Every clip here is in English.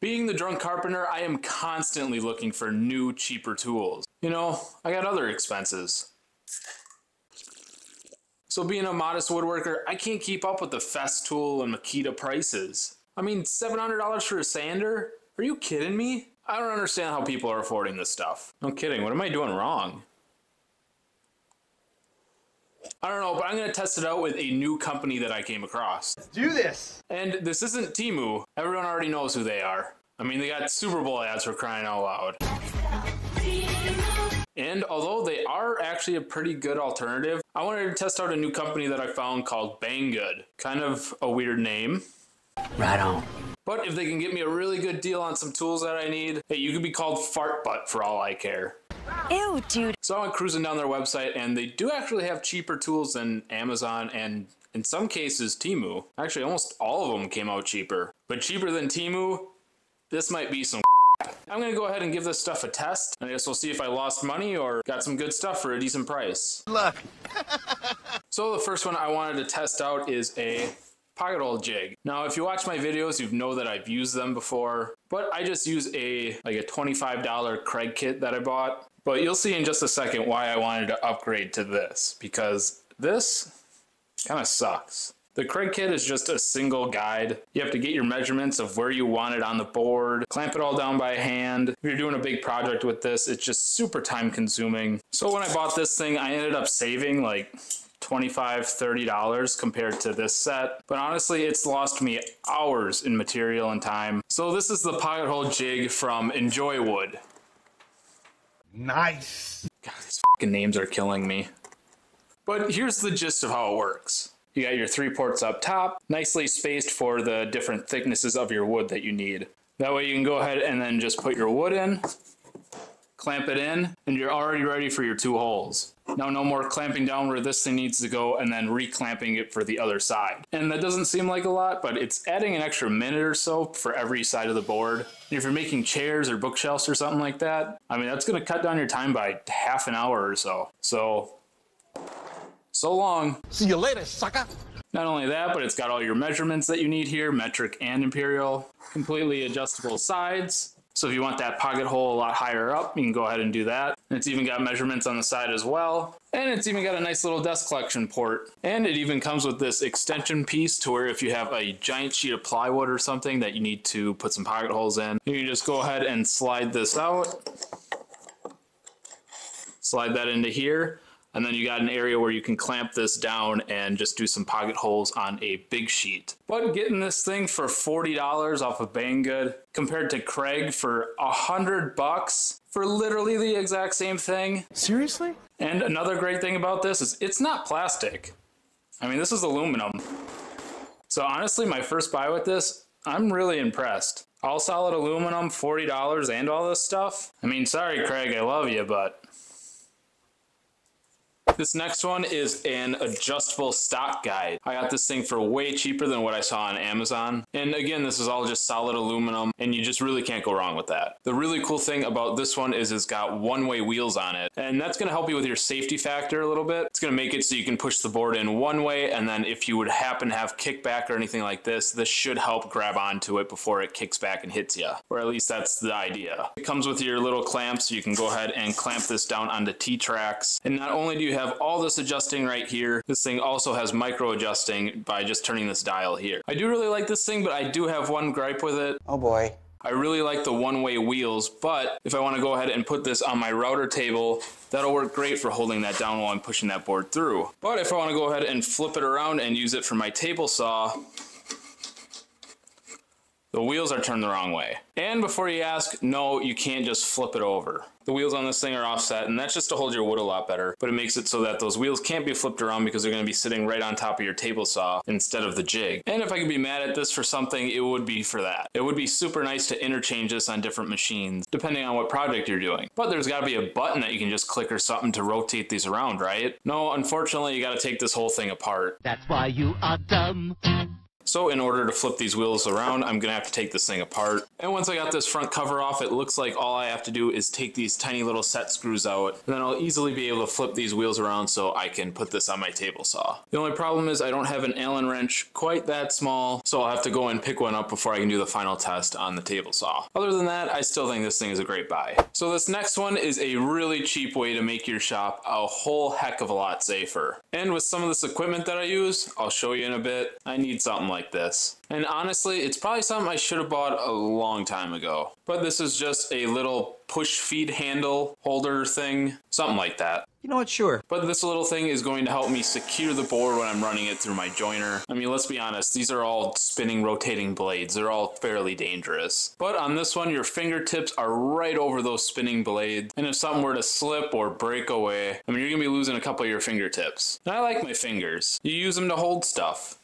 Being the drunk carpenter, I am constantly looking for new, cheaper tools. You know, I got other expenses. So being a modest woodworker, I can't keep up with the Festool and Makita prices. I mean, $700 for a sander? Are you kidding me? I don't understand how people are affording this stuff. No kidding, what am I doing wrong? I don't know, but I'm gonna test it out with a new company that I came across. Let's do this! And this isn't TEMU. Everyone already knows who they are. I mean, they got Super Bowl ads for crying out loud. And although they are actually a pretty good alternative, I wanted to test out a new company that I found called Banggood. Kind of a weird name. Right on. But if they can get me a really good deal on some tools that I need, hey, you could be called Fart Butt for all I care. Ew, dude. So I went cruising down their website, and they do actually have cheaper tools than Amazon and in some cases TEMU. Actually, almost all of them came out cheaper. But cheaper than TEMU, this might be some I'm gonna go ahead and give this stuff a test. I guess we'll see if I lost money or got some good stuff for a decent price. Luck. So the first one I wanted to test out is a pocket hole jig. Now, if you watch my videos, you know that I've used them before, but I just use a $25 Craig kit that I bought. But you'll see in just a second why I wanted to upgrade to this, because this kind of sucks. The Craig kit is just a single guide. You have to get your measurements of where you want it on the board, clamp it all down by hand. If you're doing a big project with this, it's just super time consuming. So when I bought this thing, I ended up saving like $25, $30 compared to this set. But honestly, it's lost me hours in material and time. So this is the pocket hole jig from ENJOYWOOD. Nice. God, these fucking names are killing me. But here's the gist of how it works. You got your 3 ports up top, nicely spaced for the different thicknesses of your wood that you need. That way you can go ahead and then just put your wood in, clamp it in, and you're already ready for your 2 holes. Now no more clamping down where this thing needs to go and then re-clamping it for the other side. And that doesn't seem like a lot, but it's adding an extra minute or so for every side of the board. And if you're making chairs or bookshelves or something like that, I mean, that's gonna cut down your time by half an hour or so. So long. See you later, sucker. Not only that, but it's got all your measurements that you need here, metric and imperial. Completely adjustable sides. So if you want that pocket hole a lot higher up, you can go ahead and do that. And it's even got measurements on the side as well. And it's even got a nice little dust collection port. And it even comes with this extension piece to where if you have a giant sheet of plywood or something that you need to put some pocket holes in, you can just go ahead and slide this out. Slide that into here. And then you got an area where you can clamp this down and just do some pocket holes on a big sheet. But getting this thing for $40 off of Banggood compared to Craig for $100 for literally the exact same thing. Seriously? And another great thing about this is it's not plastic. I mean, this is aluminum. So honestly, my first buy with this, I'm really impressed. All solid aluminum, $40 and all this stuff. I mean, sorry Craig, I love you, but this next one is an adjustable stock guide. I got this thing for way cheaper than what I saw on Amazon. And again, this is all just solid aluminum and you just really can't go wrong with that. The really cool thing about this one is it's got one-way wheels on it. And that's gonna help you with your safety factor a little bit. It's gonna make it so you can push the board in one way, and then if you would happen to have kickback or anything like this, this should help grab onto it before it kicks back and hits you. Or at least that's the idea. It comes with your little clamps, so you can go ahead and clamp this down onto T-tracks. And not only do you have all this adjusting right here, this thing also has micro adjusting by just turning this dial here. I do really like this thing, but I do have one gripe with it. Oh boy. I really like the one-way wheels, but if I want to go ahead and put this on my router table, that'll work great for holding that down while I'm pushing that board through. But if I want to go ahead and flip it around and use it for my table saw, the wheels are turned the wrong way. And before you ask, no, you can't just flip it over. The wheels on this thing are offset, and that's just to hold your wood a lot better, but it makes it so that those wheels can't be flipped around because they're gonna be sitting right on top of your table saw instead of the jig. And if I could be mad at this for something, it would be for that. It would be super nice to interchange this on different machines, depending on what project you're doing. But there's gotta be a button that you can just click or something to rotate these around, right? No, unfortunately, you gotta take this whole thing apart. That's why you are dumb. So in order to flip these wheels around, I'm gonna have to take this thing apart. And once I got this front cover off, it looks like all I have to do is take these tiny little set screws out. And then I'll easily be able to flip these wheels around so I can put this on my table saw. The only problem is I don't have an Allen wrench quite that small, so I'll have to go and pick one up before I can do the final test on the table saw. Other than that, I still think this thing is a great buy. So this next one is a really cheap way to make your shop a whole heck of a lot safer. And with some of this equipment that I use, I'll show you in a bit, I need something like this. And honestly, it's probably something I should have bought a long time ago. But this is just a little push feed handle holder thing, something like that. You know what, sure. But this little thing is going to help me secure the board when I'm running it through my joiner. I mean, let's be honest, these are all spinning, rotating blades. They're all fairly dangerous. But on this one, your fingertips are right over those spinning blades. And if something were to slip or break away, I mean, you're gonna be losing a couple of your fingertips. And I like my fingers. You use them to hold stuff.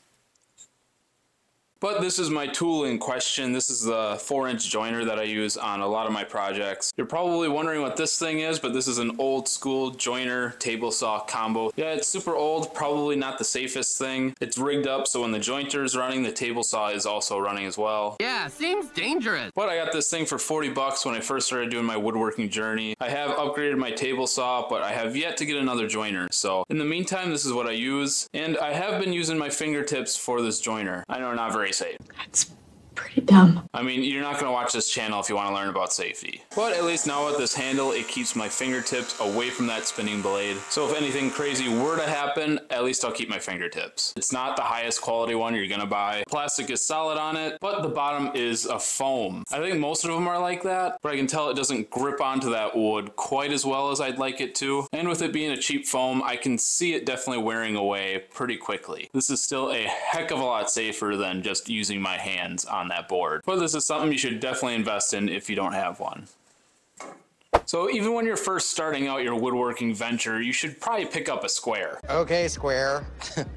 But this is my tool in question. This is the 4-inch joiner that I use on a lot of my projects. You're probably wondering what this thing is, but this is an old school joiner table saw combo. Yeah, it's super old, probably not the safest thing. It's rigged up so when the jointer is running, the table saw is also running as well. Yeah, seems dangerous. But I got this thing for 40 bucks when I first started doing my woodworking journey. I have upgraded my table saw, but I have yet to get another joiner. So in the meantime, this is what I use. And I have been using my fingertips for this joiner. I know, not very safe. That's pretty dumb. I mean, you're not going to watch this channel if you want to learn about safety. But at least now with this handle, it keeps my fingertips away from that spinning blade. So if anything crazy were to happen, at least I'll keep my fingertips. It's not the highest quality one you're going to buy. Plastic is solid on it, but the bottom is a foam. I think most of them are like that, but I can tell it doesn't grip onto that wood quite as well as I'd like it to. And with it being a cheap foam, I can see it definitely wearing away pretty quickly. This is still a heck of a lot safer than just using my hands on that board. But this is something you should definitely invest in if you don't have one. So even when you're first starting out your woodworking venture, you should probably pick up a square. Okay, square.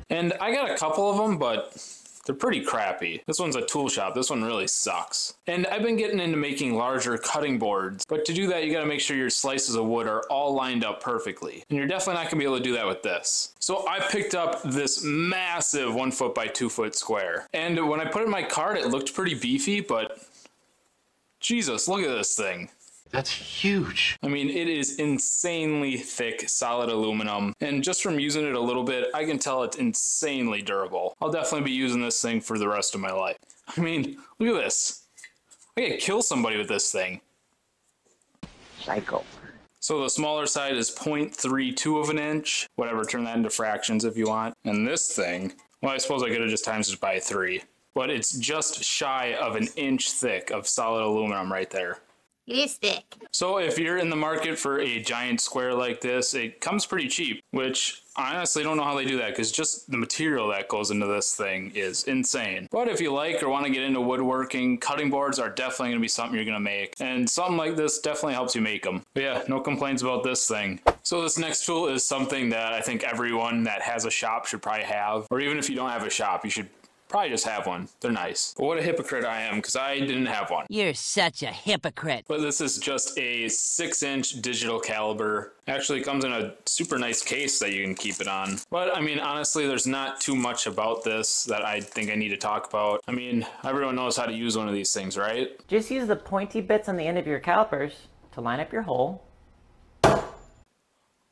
And I got a couple of them, but they're pretty crappy. This one's a tool shop. This one really sucks. And I've been getting into making larger cutting boards, but to do that, you gotta make sure your slices of wood are all lined up perfectly. And you're definitely not gonna be able to do that with this. So I picked up this massive 1 foot by 2 foot square. And when I put it in my cart, it looked pretty beefy, but Jesus, look at this thing. That's huge. I mean, it is insanely thick, solid aluminum. And just from using it a little bit, I can tell it's insanely durable. I'll definitely be using this thing for the rest of my life. I mean, look at this. I could kill somebody with this thing. Psycho. So the smaller side is 0.32 of an inch. Whatever, turn that into fractions if you want. And this thing, well, I suppose I could have just times it by 3. But it's just shy of an inch thick of solid aluminum right there. It is thick. So if you're in the market for a giant square like this, it comes pretty cheap, which I honestly don't know how they do that because just the material that goes into this thing is insane. But if you like or want to get into woodworking, cutting boards are definitely going to be something you're going to make. And something like this definitely helps you make them. But yeah, no complaints about this thing. So this next tool is something that I think everyone that has a shop should probably have. Or even if you don't have a shop, you should probably just have one. They're nice. But what a hypocrite I am, because I didn't have one. You're such a hypocrite. But this is just a 6-inch digital caliper. Actually comes in a super nice case that you can keep it on. But I mean, honestly, there's not too much about this that I think I need to talk about. I mean, everyone knows how to use one of these things, right? Just use the pointy bits on the end of your calipers to line up your hole.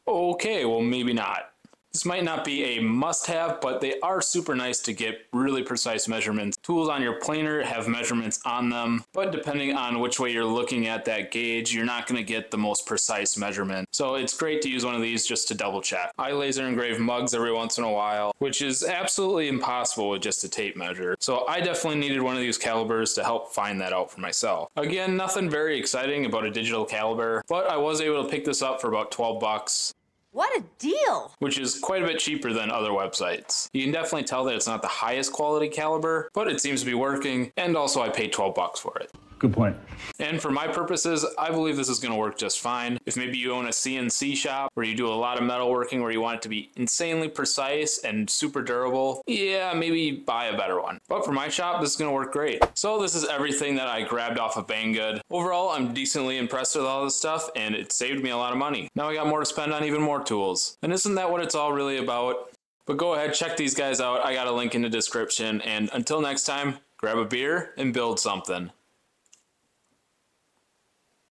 Okay, well maybe not. This might not be a must-have, but they are super nice to get really precise measurements. Tools on your planer have measurements on them, but depending on which way you're looking at that gauge, you're not going to get the most precise measurement. So it's great to use one of these just to double check. I laser engrave mugs every once in a while, which is absolutely impossible with just a tape measure. So I definitely needed one of these calipers to help find that out for myself. Again, nothing very exciting about a digital caliper, but I was able to pick this up for about 12 bucks. What a deal! Which is quite a bit cheaper than other websites. You can definitely tell that it's not the highest quality caliber, but it seems to be working, and also I paid 12 bucks for it. Good point. And for my purposes, I believe this is going to work just fine. If maybe you own a CNC shop where you do a lot of metalworking where you want it to be insanely precise and super durable, yeah, maybe buy a better one. But for my shop, this is going to work great. So this is everything that I grabbed off of Banggood. Overall, I'm decently impressed with all this stuff, and it saved me a lot of money. Now I got more to spend on even more tools. And isn't that what it's all really about? But go ahead, check these guys out. I got a link in the description. And until next time, grab a beer and build something.